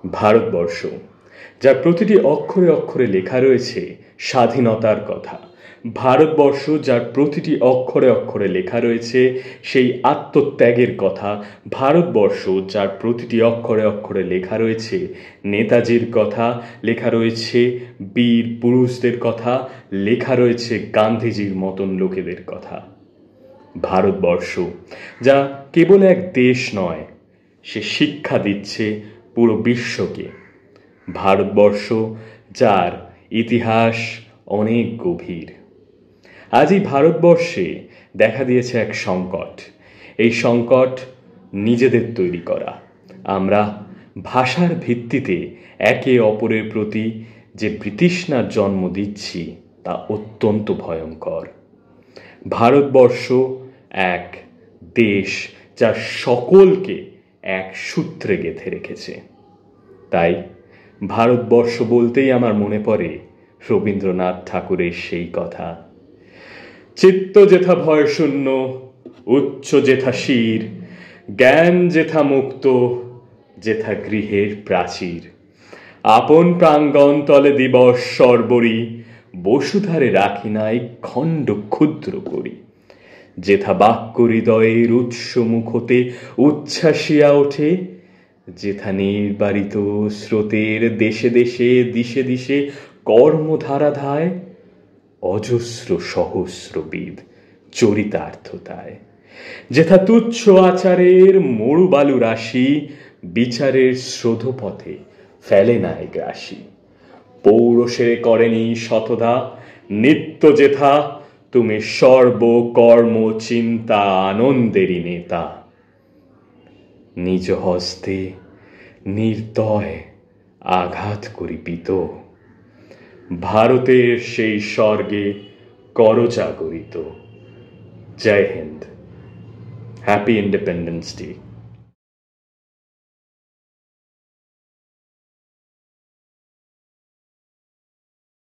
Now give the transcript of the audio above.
ভারতবর্ষ, যার প্রতিটি অক্ষরে অক্ষরে লেখা রয়েছে স্বাধীনতার কথা। ভারতবর্ষ, যার প্রতিটি অক্ষরে অক্ষরে লেখা রয়েছে সেই আত্মত্যাগের কথা। ভারতবর্ষ, যার প্রতিটি অক্ষরে অক্ষরে লেখা রয়েছে নেতাজির কথা, লেখা রয়েছে বীর পুরুষদের কথা, লেখা রয়েছে গান্ধীজির মতন লোকেদের কথা। ভারতবর্ষ, যা কেবল এক দেশ নয়, সে শিক্ষা দিচ্ছে পুরো বিশ্বকে। ভারতবর্ষ, যার ইতিহাস অনেক গভীর। আজ এই ভারতবর্ষে দেখা দিয়েছে এক সংকট। এই সংকট নিজেদের তৈরি করা। আমরা ভাষার ভিত্তিতে একে অপরের প্রতি যে বিতৃষ্ণার জন্ম দিচ্ছি তা অত্যন্ত ভয়ঙ্কর। ভারতবর্ষ এক দেশ যা সকলকে এক সূত্রে গেঁথে রেখেছে। তাই ভারতবর্ষ বলতেই আমার মনে পড়ে রবীন্দ্রনাথ ঠাকুরের সেই কথা, চিত্ত যেথা ভয় শূন্য, উচ্চ যেথা শির, জ্ঞান যেথা মুক্ত, যেথা গৃহের প্রাচীর, আপন প্রাঙ্গণ তলে দিবস সর্বরি, বসুধারে রাখি নাই খণ্ড ক্ষুদ্র করি, যেথা বাক্য হৃদয়ের উৎস মুখ হতে উচ্ছ্বাসিয়া ওঠে, যেথা নির্বারিত স্রোতের দেশে দেশে দিশে দিশে কর্মধারা ধায়, অজস্র সহস্রবিদ চরিতার্থতায়, যেথা তুচ্ছ আচারের মরু বালু রাশি, বিচারের স্রোতপথে ফেলে নাই গ্রাসী, পৌরসে করেনি শতধা, নিত্য যেথা তুমি সর্বকর্ম চিন্তা আনন্দেরই নেতা, নিজ হস্তে নির্দয় আঘাত করি পিত, ভারতের সেই স্বর্গে করজাগরিত। জয় হিন্দ। Happy independence day.